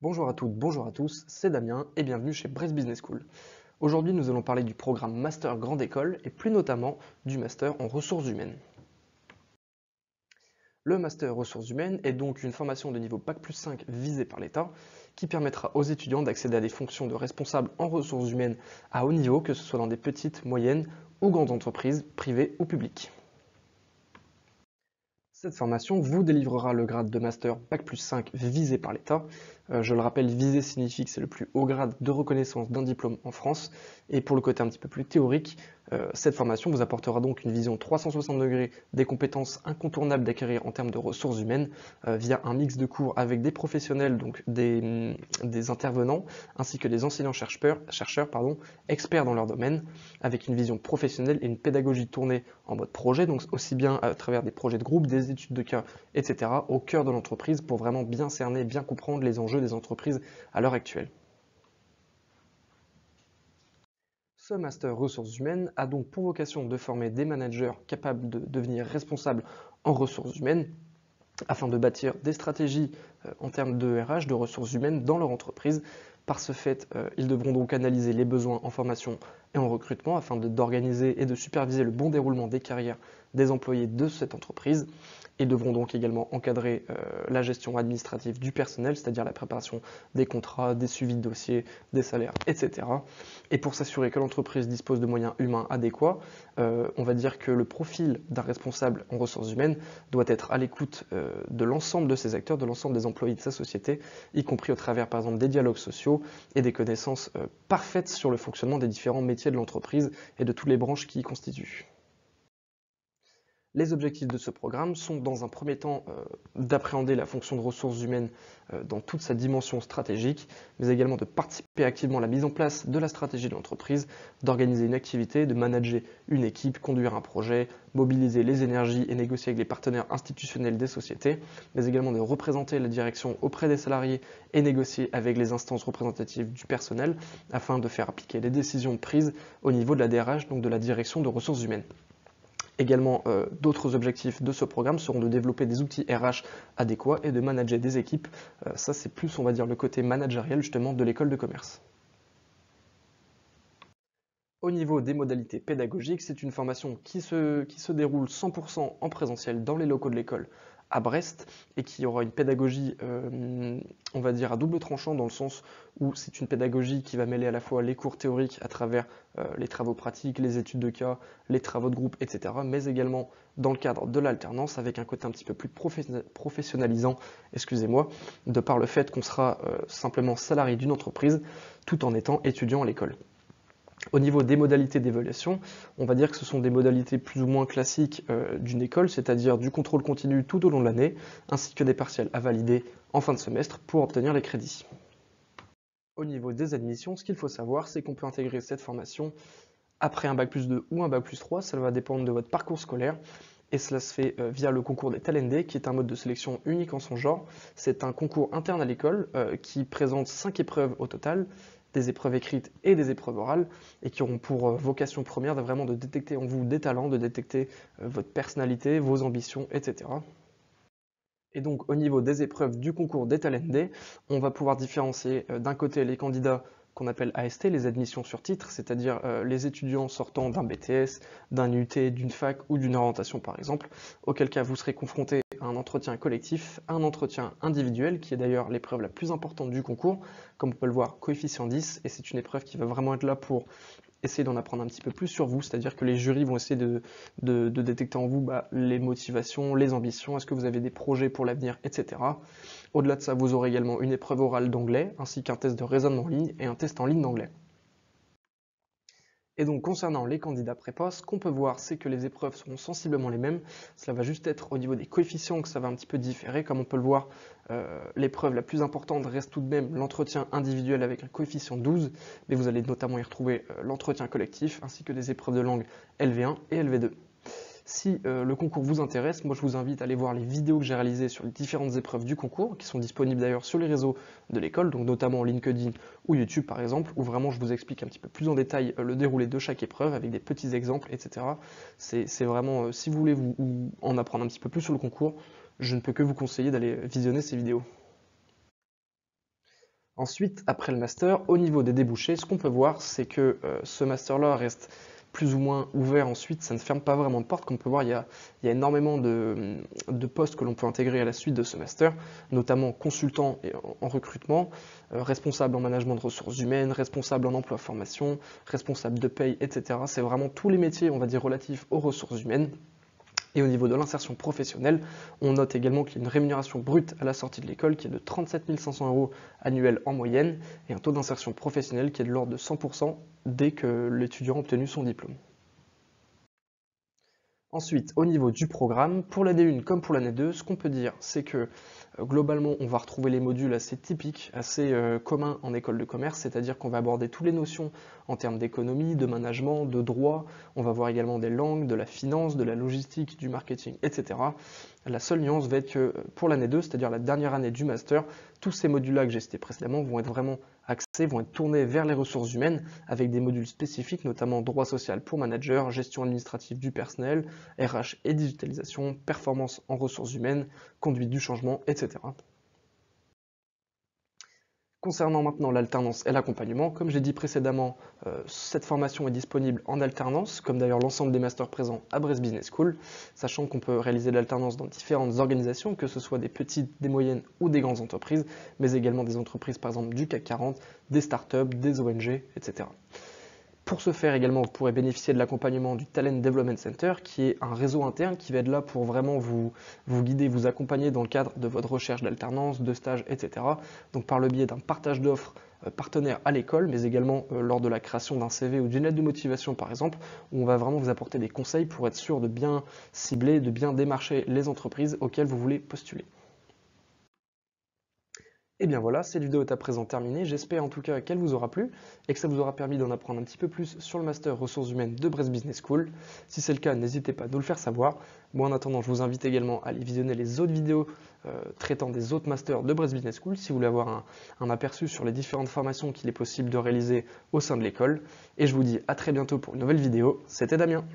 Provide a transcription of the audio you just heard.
Bonjour à toutes, bonjour à tous, c'est Damien et bienvenue chez Brest Business School. Aujourd'hui, nous allons parler du programme Master Grande École et plus notamment du Master en ressources humaines. Le Master ressources humaines est donc une formation de niveau Bac+5 visée par l'État qui permettra aux étudiants d'accéder à des fonctions de responsable en ressources humaines à haut niveau, que ce soit dans des petites, moyennes ou grandes entreprises, privées ou publiques. Cette formation vous délivrera le grade de master Bac+5 visé par l'État. Je le rappelle, visé signifie que c'est le plus haut grade de reconnaissance d'un diplôme en France. Et pour le côté un petit peu plus théorique, cette formation vous apportera donc une vision 360 degrés des compétences incontournables d'acquérir en termes de ressources humaines via un mix de cours avec des professionnels, donc des intervenants, ainsi que des enseignants-chercheurs, experts dans leur domaine, avec une vision professionnelle et une pédagogie tournée en mode projet, donc aussi bien à travers des projets de groupe, des études de cas, etc., au cœur de l'entreprise pour vraiment bien cerner, bien comprendre les enjeux des entreprises à l'heure actuelle. Ce master ressources humaines a donc pour vocation de former des managers capables de devenir responsables en ressources humaines afin de bâtir des stratégies en termes de RH, de ressources humaines dans leur entreprise. Par ce fait, ils devront donc analyser les besoins en formation et en recrutement afin d'organiser et de superviser le bon déroulement des carrières des employés de cette entreprise. Ils devront donc également encadrer la gestion administrative du personnel, c'est-à-dire la préparation des contrats, des suivis de dossiers, des salaires, etc. Et pour s'assurer que l'entreprise dispose de moyens humains adéquats, on va dire que le profil d'un responsable en ressources humaines doit être à l'écoute de l'ensemble de ses acteurs, de l'ensemble des employés de sa société, y compris au travers par exemple des dialogues sociaux et des connaissances parfaites sur le fonctionnement des différents métiers de l'entreprise et de toutes les branches qui y constituent. Les objectifs de ce programme sont, dans un premier temps, d'appréhender la fonction de ressources humaines dans toute sa dimension stratégique, mais également de participer activement à la mise en place de la stratégie de l'entreprise, d'organiser une activité, de manager une équipe, conduire un projet, mobiliser les énergies et négocier avec les partenaires institutionnels des sociétés, mais également de représenter la direction auprès des salariés et négocier avec les instances représentatives du personnel afin de faire appliquer les décisions prises au niveau de la DRH, donc de la direction de ressources humaines. Également, d'autres objectifs de ce programme seront de développer des outils RH adéquats et de manager des équipes. Ça, c'est plus, on va dire, le côté managériel justement de l'école de commerce. Au niveau des modalités pédagogiques, c'est une formation qui se déroule 100% en présentiel dans les locaux de l'école à Brest et qui aura une pédagogie, on va dire, à double tranchant dans le sens où c'est une pédagogie qui va mêler à la fois les cours théoriques à travers les travaux pratiques, les études de cas, les travaux de groupe, etc., mais également dans le cadre de l'alternance avec un côté un petit peu plus professionnalisant, excusez-moi, de par le fait qu'on sera simplement salarié d'une entreprise tout en étant étudiant à l'école. Au niveau des modalités d'évaluation, on va dire que ce sont des modalités plus ou moins classiques d'une école, c'est-à-dire du contrôle continu tout au long de l'année, ainsi que des partiels à valider en fin de semestre pour obtenir les crédits. Au niveau des admissions, ce qu'il faut savoir, c'est qu'on peut intégrer cette formation après un Bac+2 ou un Bac+3, ça va dépendre de votre parcours scolaire, et cela se fait via le concours des Talendés, qui est un mode de sélection unique en son genre. C'est un concours interne à l'école qui présente 5 épreuves au total, des épreuves écrites et des épreuves orales, et qui auront pour vocation première vraiment de détecter en vous des talents, de détecter votre personnalité, vos ambitions, etc. Et donc au niveau des épreuves du concours des Talendés, on va pouvoir différencier d'un côté les candidats qu'on appelle AST, les admissions sur titre, c'est-à-dire les étudiants sortant d'un BTS, d'un UT, d'une fac ou d'une orientation par exemple, auquel cas vous serez confronté à un entretien collectif, un entretien individuel, qui est d'ailleurs l'épreuve la plus importante du concours, comme on peut le voir, coefficient 10, et c'est une épreuve qui va vraiment être là pour essayer d'en apprendre un petit peu plus sur vous, c'est-à-dire que les jurys vont essayer de détecter en vous les motivations, les ambitions, est-ce que vous avez des projets pour l'avenir, etc. Au-delà de ça, vous aurez également une épreuve orale d'anglais, ainsi qu'un test de raisonnement en ligne et un test en ligne d'anglais. Et donc concernant les candidats prépa, ce qu'on peut voir, c'est que les épreuves seront sensiblement les mêmes. Cela va juste être au niveau des coefficients que ça va un petit peu différer. Comme on peut le voir, l'épreuve la plus importante reste tout de même l'entretien individuel avec un coefficient 12, mais vous allez notamment y retrouver l'entretien collectif, ainsi que des épreuves de langue LV1 et LV2. Si le concours vous intéresse, moi je vous invite à aller voir les vidéos que j'ai réalisées sur les différentes épreuves du concours, qui sont disponibles d'ailleurs sur les réseaux de l'école, donc notamment LinkedIn ou YouTube par exemple, où vraiment je vous explique un petit peu plus en détail le déroulé de chaque épreuve avec des petits exemples, etc. C'est vraiment, si vous voulez vous en apprendre un petit peu plus sur le concours, je ne peux que vous conseiller d'aller visionner ces vidéos. Ensuite, après le master, au niveau des débouchés, ce qu'on peut voir, c'est que ce master-là reste plus ou moins ouvert ensuite, ça ne ferme pas vraiment de porte. Comme on peut voir, il y a énormément de postes que l'on peut intégrer à la suite de ce master, notamment consultant en recrutement, responsable en management de ressources humaines, responsable en emploi formation, responsable de paye, etc. C'est vraiment tous les métiers, on va dire, relatifs aux ressources humaines. Et au niveau de l'insertion professionnelle, on note également qu'il y a une rémunération brute à la sortie de l'école qui est de 37 500 € annuels en moyenne et un taux d'insertion professionnelle qui est de l'ordre de 100% dès que l'étudiant a obtenu son diplôme. Ensuite, au niveau du programme, pour l'année 1 comme pour l'année 2, ce qu'on peut dire, c'est que globalement, on va retrouver les modules assez typiques, assez communs en école de commerce, c'est-à-dire qu'on va aborder toutes les notions en termes d'économie, de management, de droit, on va voir également des langues, de la finance, de la logistique, du marketing, etc. La seule nuance va être que pour l'année 2, c'est-à-dire la dernière année du master, tous ces modules-là que j'ai cités précédemment vont être vraiment axés, vont être tournés vers les ressources humaines avec des modules spécifiques, notamment droit social pour manager, gestion administrative du personnel, RH et digitalisation, performance en ressources humaines, conduite du changement, etc. Concernant maintenant l'alternance et l'accompagnement, comme j'ai dit précédemment, cette formation est disponible en alternance, comme d'ailleurs l'ensemble des masters présents à Brest Business School, sachant qu'on peut réaliser l'alternance dans différentes organisations, que ce soit des petites, des moyennes ou des grandes entreprises, mais également des entreprises par exemple du CAC 40, des startups, des ONG, etc. Pour ce faire également, vous pourrez bénéficier de l'accompagnement du Talent Development Center, qui est un réseau interne qui va être là pour vraiment vous guider, vous accompagner dans le cadre de votre recherche d'alternance, de stage, etc. Donc par le biais d'un partage d'offres partenaires à l'école, mais également lors de la création d'un CV ou d'une lettre de motivation par exemple, où on va vraiment vous apporter des conseils pour être sûr de bien cibler, de bien démarcher les entreprises auxquelles vous voulez postuler. Et bien voilà, cette vidéo est à présent terminée. J'espère en tout cas qu'elle vous aura plu et que ça vous aura permis d'en apprendre un petit peu plus sur le master ressources humaines de Brest Business School. Si c'est le cas, n'hésitez pas à nous le faire savoir. Moi en attendant, je vous invite également à aller visionner les autres vidéos traitant des autres masters de Brest Business School si vous voulez avoir un aperçu sur les différentes formations qu'il est possible de réaliser au sein de l'école. Et je vous dis à très bientôt pour une nouvelle vidéo. C'était Damien.